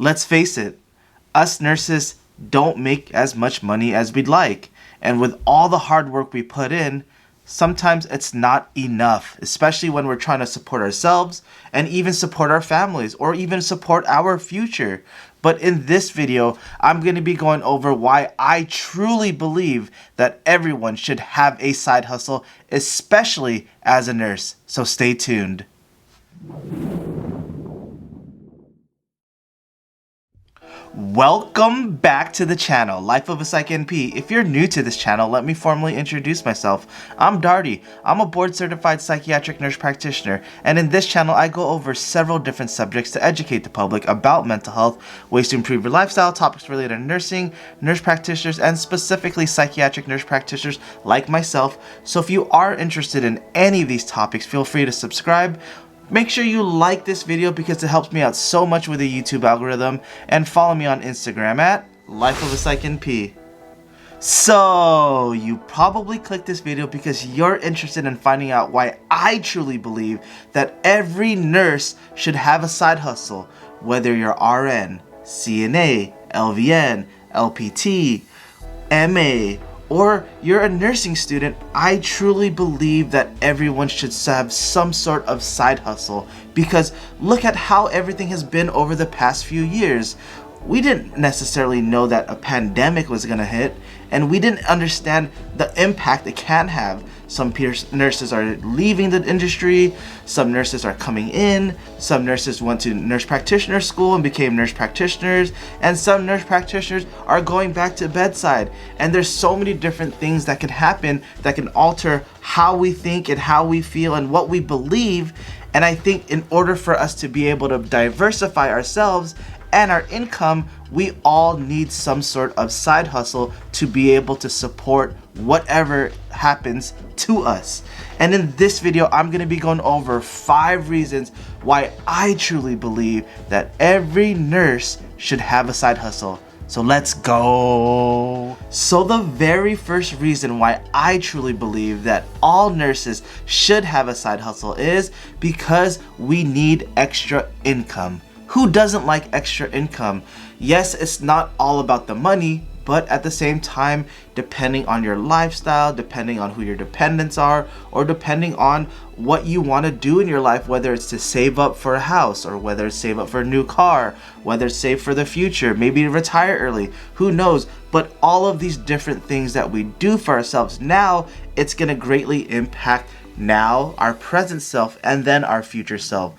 Let's face it, us nurses don't make as much money as we'd like. And with all the hard work we put in, sometimes it's not enough, especially when we're trying to support ourselves and even support our families or even support our future. But in this video, I'm going to be going over why I truly believe that everyone should have a side hustle, especially as a nurse. So stay tuned. Welcome back to the channel, LifeofaPsychNP. If you're new to this channel, let me formally introduce myself. I'm Darty. I'm a board-certified psychiatric nurse practitioner, and in this channel, I go over several different subjects to educate the public about mental health, ways to improve your lifestyle, topics related to nursing, nurse practitioners, and specifically psychiatric nurse practitioners like myself. So if you are interested in any of these topics, feel free to subscribe. Make sure you like this video because it helps me out so much with the YouTube algorithm, and follow me on Instagram at LifeofaPsychNP. So, you probably clicked this video because you're interested in finding out why I truly believe that every nurse should have a side hustle, whether you're RN, CNA, LVN, LPT, MA, or you're a nursing student. I truly believe that everyone should have some sort of side hustle, because look at how everything has been over the past few years. We didn't necessarily know that a pandemic was gonna hit, and we didn't understand the impact it can have. Some nurses are leaving the industry, some nurses are coming in, some nurses went to nurse practitioner school and became nurse practitioners, and some nurse practitioners are going back to bedside. And there's so many different things that can happen that can alter how we think and how we feel and what we believe. And I think in order for us to be able to diversify ourselves and our income, we all need some sort of side hustle to be able to support whatever happens to us. And in this video, I'm gonna be going over 5 reasons why I truly believe that every nurse should have a side hustle. So let's go. So the very first reason why I truly believe that all nurses should have a side hustle is because we need extra income. Who doesn't like extra income? Yes, it's not all about the money, but at the same time, depending on your lifestyle, depending on who your dependents are, or depending on what you want to do in your life, whether it's to save up for a house, or whether it's save up for a new car, whether it's save for the future, maybe retire early, who knows? But all of these different things that we do for ourselves now, it's going to greatly impact now, our present self, and then our future self.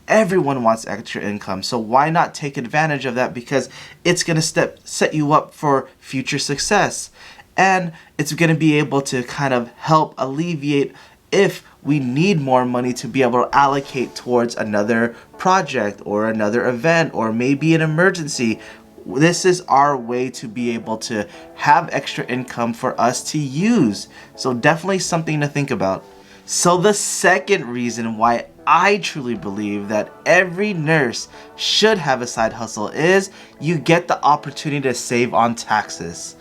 Everyone wants extra income, so why not take advantage of that? Because it's going to set you up for future success, and it's going to be able to kind of help alleviate if we need more money to be able to allocate towards another project or another event or maybe an emergency. This is our way to be able to have extra income for us to use. So definitely something to think about. So the second reason why I truly believe that every nurse should have a side hustle is you get the opportunity to save on taxes.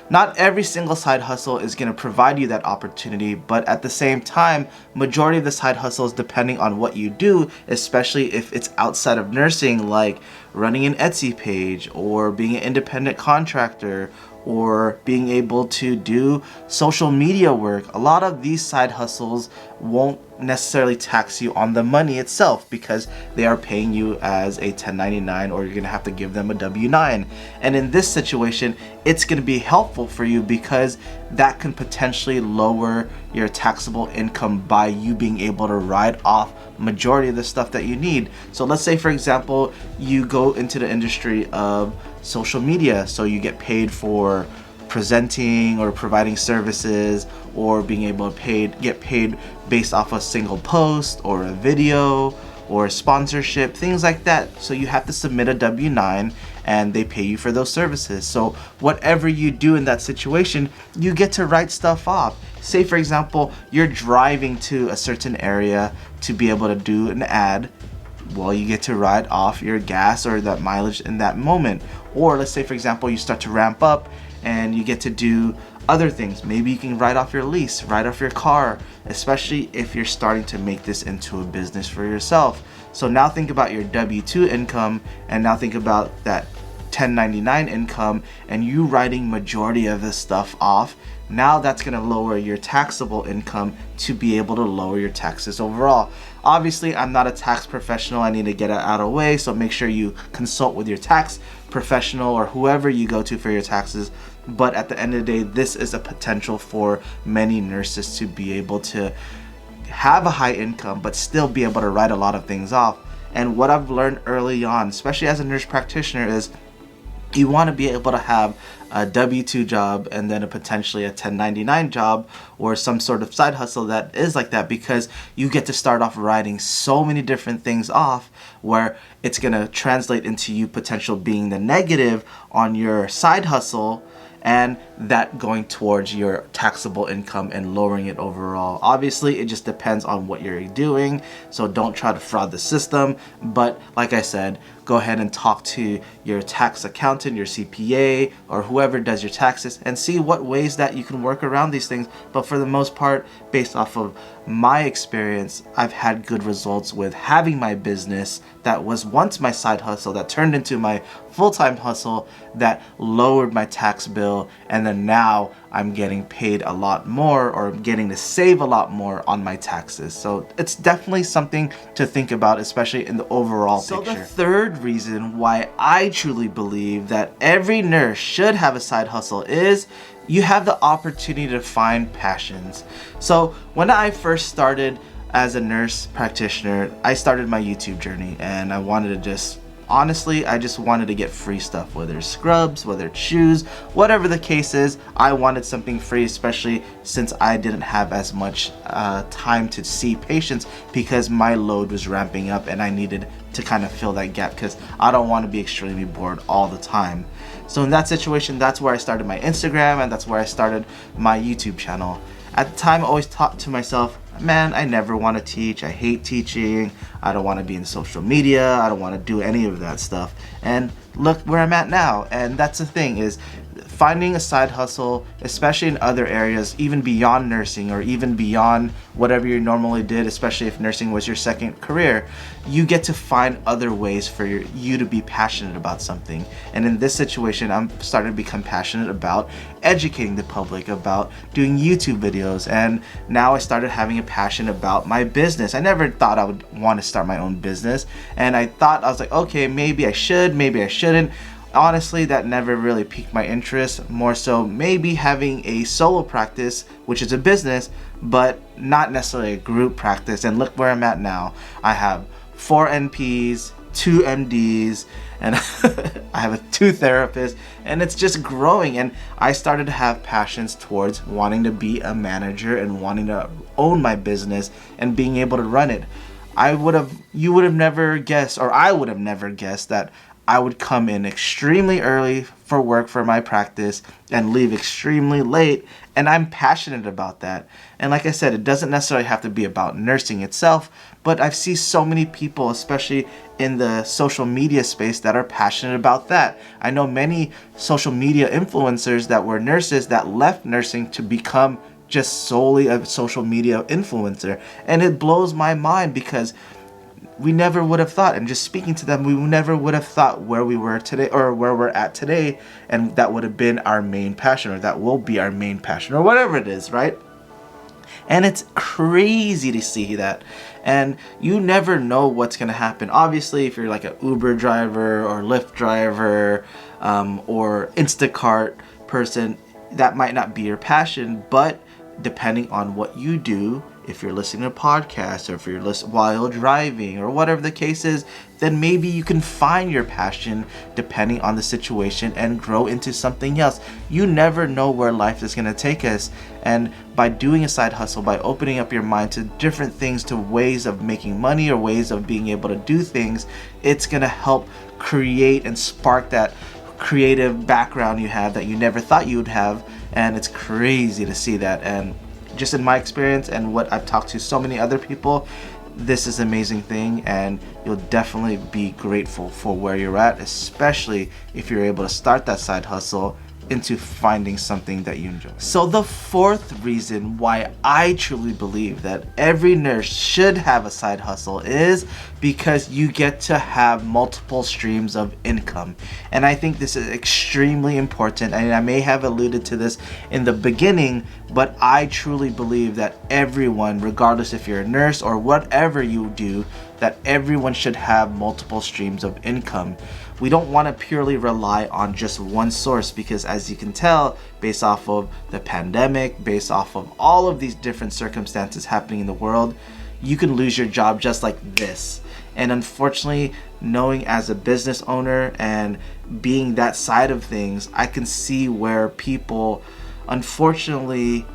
Not every single side hustle is going to provide you that opportunity, but at the same time, majority of the side hustles, depending on what you do, especially if it's outside of nursing, like running an Etsy page or being an independent contractor or being able to do social media work. A lot of these side hustles won't necessarily tax you on the money itself because they are paying you as a 1099, or you're gonna have to give them a W-9. And in this situation, it's gonna be helpful for you because that can potentially lower your taxable income by you being able to write off majority of the stuff that you need. So let's say, for example, you go into the industry of social media, so you get paid for presenting or providing services, or being able to get paid based off a single post or a video or a sponsorship, things like that. So you have to submit a W-9 and they pay you for those services. So whatever you do in that situation, you get to write stuff off. Say, for example, you're driving to a certain area to be able to do an ad. Well, you get to write off your gas or that mileage in that moment. Or let's say, for example, you start to ramp up and you get to do other things. Maybe you can write off your lease, write off your car, especially if you're starting to make this into a business for yourself. So now think about your W-2 income, and now think about that 1099 income, and you writing majority of this stuff off. Now that's going to lower your taxable income to be able to lower your taxes overall. Obviously, I'm not a tax professional. I need to get it out of the way, so make sure you consult with your tax professional or whoever you go to for your taxes. But at the end of the day, this is a potential for many nurses to be able to have a high income but still be able to write a lot of things off. And what I've learned early on, especially as a nurse practitioner, is you want to be able to have a W-2 job and then potentially a 1099 job or some sort of side hustle that is like that, because you get to start off writing so many different things off where it's going to translate into you potential being the negative on your side hustle, and that going towards your taxable income and lowering it overall. Obviously, it just depends on what you're doing, so don't try to fraud the system. But like I said, go ahead and talk to your tax accountant, your CPA, or whoever does your taxes, and see what ways that you can work around these things. But for the most part, based off of my experience, I've had good results with having my business that was once my side hustle that turned into my full-time hustle that lowered my tax bill, and then now I'm getting paid a lot more, or I'm getting to save a lot more on my taxes. So it's definitely something to think about, especially in the overall picture. So the third reason why I truly believe that every nurse should have a side hustle is you have the opportunity to find passions. So when I first started as a nurse practitioner, I started my YouTube journey, and I wanted to just honestly, I just wanted to get free stuff, whether it's scrubs, whether it's shoes, whatever the case is. I wanted something free, especially since I didn't have as much time to see patients because my load was ramping up and I needed to kind of fill that gap because I don't want to be extremely bored all the time. So in that situation, that's where I started my Instagram, and that's where I started my YouTube channel. At the time, I always thought to myself, man, I never want to teach. I hate teaching. I don't want to be in social media. I don't want to do any of that stuff. And look where I'm at now. And that's the thing, is finding a side hustle, especially in other areas, even beyond nursing or even beyond whatever you normally did, especially if nursing was your second career, you get to find other ways for you to be passionate about something. And in this situation, I'm starting to become passionate about educating the public, about doing YouTube videos, and now I started having a passion about my business. I never thought I would want to start my own business, and I was like, okay, maybe I should, maybe I shouldn't. Honestly, that never really piqued my interest. More so maybe having a solo practice, which is a business, but not necessarily a group practice. And look where I'm at now. I have 4 NPs, 2 MDs, and I have 2 therapists, and it's just growing. And I started to have passions towards wanting to be a manager and wanting to own my business and being able to run it. You would have never guessed, or I would have never guessed, that I would come in extremely early for work for my practice and leave extremely late, and I'm passionate about that. And like I said, it doesn't necessarily have to be about nursing itself, but I've seen so many people, especially in the social media space, that are passionate about that. I know many social media influencers that were nurses that left nursing to become just solely a social media influencer, and it blows my mind because we never would have thought, and just speaking to them, we never would have thought where we were today or where we're at today, and that would have been our main passion, or that will be our main passion, or whatever it is, right? And it's crazy to see that, and you never know what's going to happen. Obviously, if you're like an Uber driver or Lyft driver or Instacart person, that might not be your passion, but depending on what you do, if you're listening to podcasts, or if you're while driving, or whatever the case is, then maybe you can find your passion depending on the situation and grow into something else. You never know where life is going to take us, and by doing a side hustle, by opening up your mind to different things, to ways of making money or ways of being able to do things, it's going to help create and spark that creative background you have that you never thought you would have. And it's crazy to see that. And just in my experience and what I've talked to so many other people, this is an amazing thing, and you'll definitely be grateful for where you're at, especially if you're able to start that side hustle into finding something that you enjoy. So the fourth reason why I truly believe that every nurse should have a side hustle is because you get to have multiple streams of income. And I think this is extremely important, and I may have alluded to this in the beginning, but I truly believe that everyone, regardless if you're a nurse or whatever you do, that everyone should have multiple streams of income. We don't want to purely rely on just one source, because as you can tell, based off of the pandemic, based off of all of these different circumstances happening in the world, you can lose your job just like this. And unfortunately, knowing as a business owner and being that side of things, I can see where people unfortunately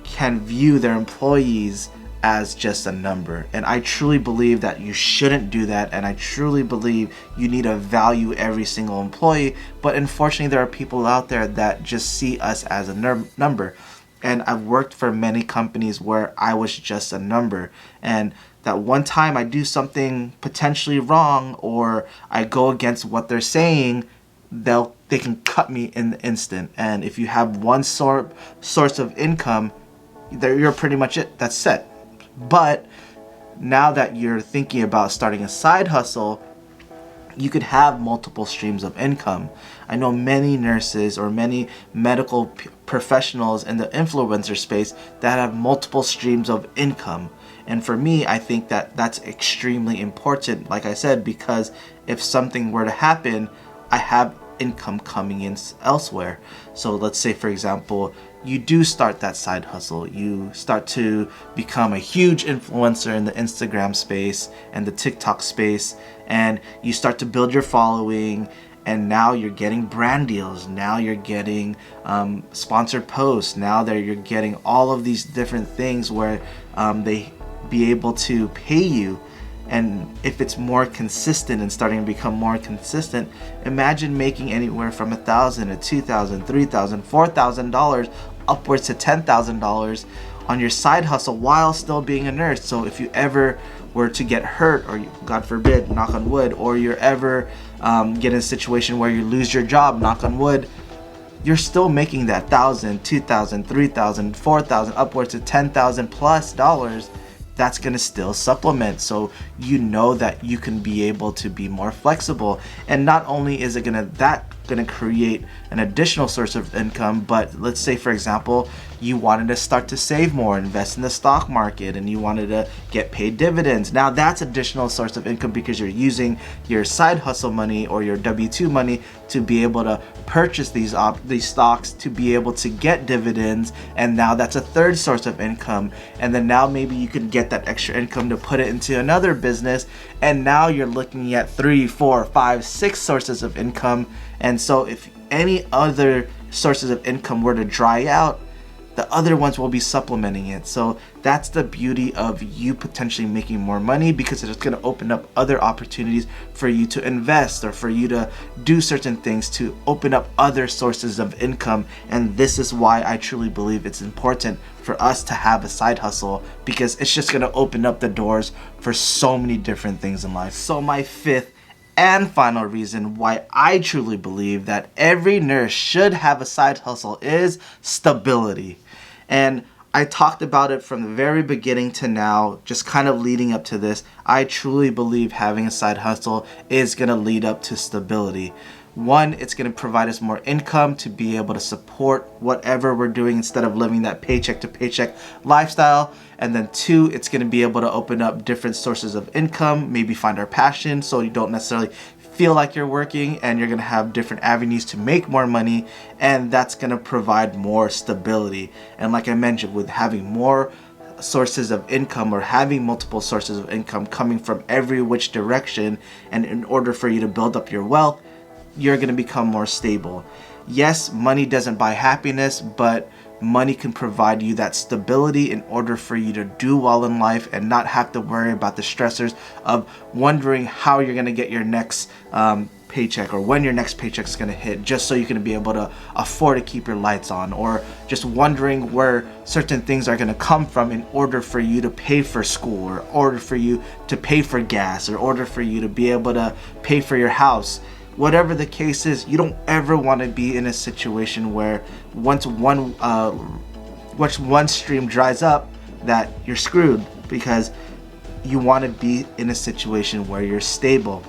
can view their employees as just a number. And I truly believe that you shouldn't do that, and I truly believe you need to value every single employee. But unfortunately, there are people out there that just see us as a number. And I've worked for many companies where I was just a number, and that one time I do something potentially wrong or I go against what they're saying, they can cut me in the instant. And if you have one source of income, you're pretty much it. That's set. But now that you're thinking about starting a side hustle, you could have multiple streams of income. I know many nurses or many medical professionals in the influencer space that have multiple streams of income. And for me, I think that that's extremely important, like I said, because if something were to happen, I have income coming in elsewhere. So let's say, for example, you do start that side hustle, you start to become a huge influencer in the Instagram space and the TikTok space, and you start to build your following, and now you're getting brand deals, now you're getting sponsored posts, now that you're getting all of these different things where they be able to pay you. And if it's more consistent and starting to become more consistent, imagine making anywhere from $1,000 to $2,000, $3,000, $4,000 upwards to $10,000 on your side hustle while still being a nurse. So if you ever were to get hurt, or God forbid, knock on wood, or you're ever get in a situation where you lose your job, knock on wood, you're still making that $1,000, $2,000, $3,000, $4,000, upwards to $10,000 plus dollars. That's going to still supplement, so you know that you can be able to be more flexible. And not only is it going to create an additional source of income, but let's say, for example, you wanted to start to save more, invest in the stock market, and you wanted to get paid dividends. Now that's additional source of income because you're using your side hustle money or your W-2 money to be able to purchase these stocks to be able to get dividends, and now that's a third source of income. And then now maybe you could get that extra income to put it into another business, and now you're looking at 3, 4, 5, 6 sources of income. And so if any other sources of income were to dry out, the other ones will be supplementing it. So that's the beauty of you potentially making more money, because it's going to open up other opportunities for you to invest or for you to do certain things to open up other sources of income. And this is why I truly believe it's important for us to have a side hustle, because it's just going to open up the doors for so many different things in life. So my fifth and final reason why I truly believe that every nurse should have a side hustle is stability. And I talked about it from the very beginning to now, just kind of leading up to this. I truly believe having a side hustle is going to lead up to stability. One, it's going to provide us more income to be able to support whatever we're doing instead of living that paycheck to paycheck lifestyle. And then two, it's going to be able to open up different sources of income, maybe find our passion so you don't necessarily feel like you're working, and you're going to have different avenues to make more money, and that's going to provide more stability. And like I mentioned, with having more sources of income or having multiple sources of income coming from every which direction, and in order for you to build up your wealth, you're going to become more stable. Yes, money doesn't buy happiness, but money can provide you that stability in order for you to do well in life and not have to worry about the stressors of wondering how you're going to get your next paycheck, or when your next paycheck is going to hit, just so you can be able to afford to keep your lights on, or just wondering where certain things are going to come from in order for you to pay for school, or order for you to pay for gas, or order for you to be able to pay for your house. whatever the case is, you don't ever want to be in a situation where once one stream dries up, that you're screwed, because you want to be in a situation where you're stable.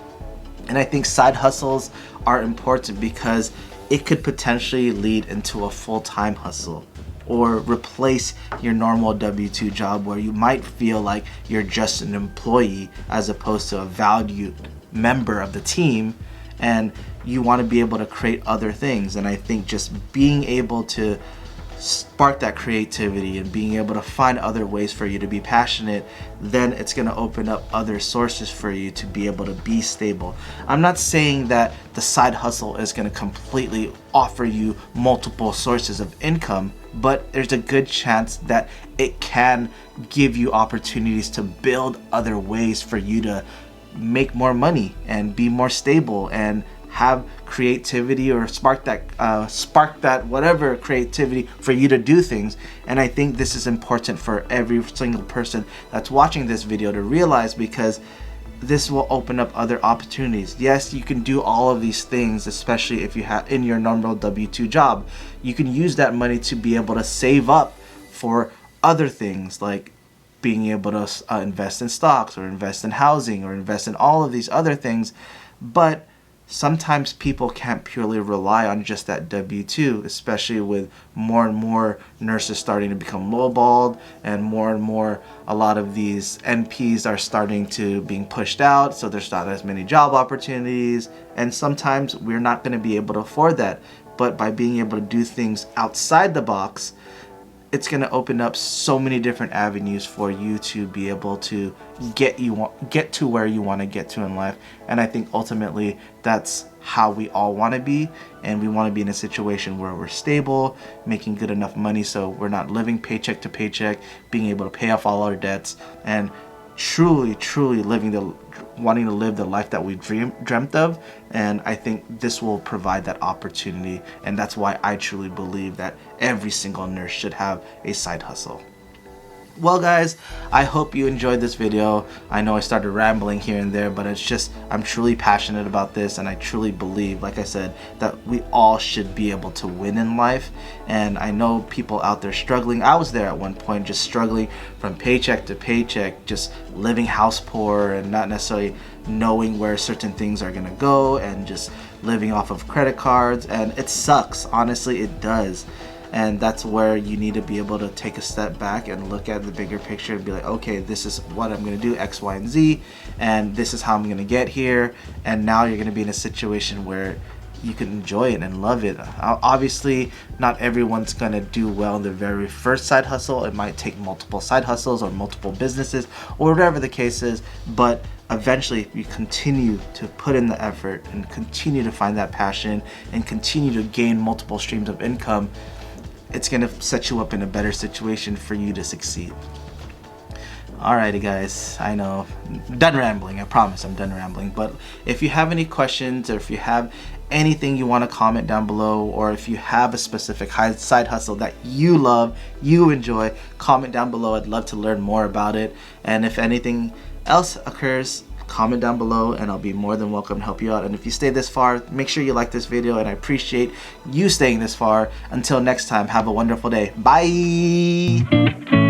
And I think side hustles are important because it could potentially lead into a full-time hustle or replace your normal W-2 job, where you might feel like you're just an employee as opposed to a valued member of the team, and you want to be able to create other things. And I think just being able to spark that creativity and being able to find other ways for you to be passionate, then it's going to open up other sources for you to be able to be stable. I'm not saying that the side hustle is going to completely offer you multiple sources of income, but there's a good chance that it can give you opportunities to build other ways for you to make more money and be more stable and have creativity, or spark that whatever creativity for you to do things. And I think this is important for every single person that's watching this video to realize, because this will open up other opportunities. Yes, you can do all of these things, especially if you have in your normal W-2 job. You can use that money to be able to save up for other things, like being able to invest in stocks, or invest in housing, or invest in all of these other things. But sometimes people can't purely rely on just that W-2, especially with more and more nurses starting to become lowballed, and more a lot of these NPs are starting to being pushed out, so there's not as many job opportunities, and sometimes we're not going to be able to afford that. But by being able to do things outside the box, it's going to open up so many different avenues for you to be able to get to where you want to get to in life. And I think ultimately that's how we all want to be, and we want to be in a situation where we're stable, making good enough money so we're not living paycheck to paycheck, being able to pay off all our debts, and truly wanting to live the life that we dreamt of. And I think this will provide that opportunity, and that's why I truly believe that every single nurse should have a side hustle. Well guys, I hope you enjoyed this video. I know I started rambling here and there, but it's just, I'm truly passionate about this, and I truly believe, like I said, that we all should be able to win in life. And I know people out there struggling. I was there at one point, just struggling from paycheck to paycheck, just living house poor and not necessarily knowing where certain things are gonna go, and just living off of credit cards. And it sucks, honestly, it does. And that's where you need to be able to take a step back and look at the bigger picture and be like, okay, this is what I'm going to do, X, Y, and Z, and this is how I'm going to get here. And now you're going to be in a situation where you can enjoy it and love it. Obviously, not everyone's going to do well in the very first side hustle. It might take multiple side hustles or multiple businesses or whatever the case is, but eventually, if you continue to put in the effort and continue to find that passion and continue to gain multiple streams of income, it's going to set you up in a better situation for you to succeed. Alrighty guys, I know, done rambling, I promise I'm done rambling. But if you have any questions, or if you have anything you want to comment down below, or if you have a specific side hustle that you love, you enjoy, comment down below. I'd love to learn more about it. And if anything else occurs, comment down below, and I'll be more than welcome to help you out. And if you stay this far, make sure you like this video, and I appreciate you staying this far. Until next time, have a wonderful day. Bye.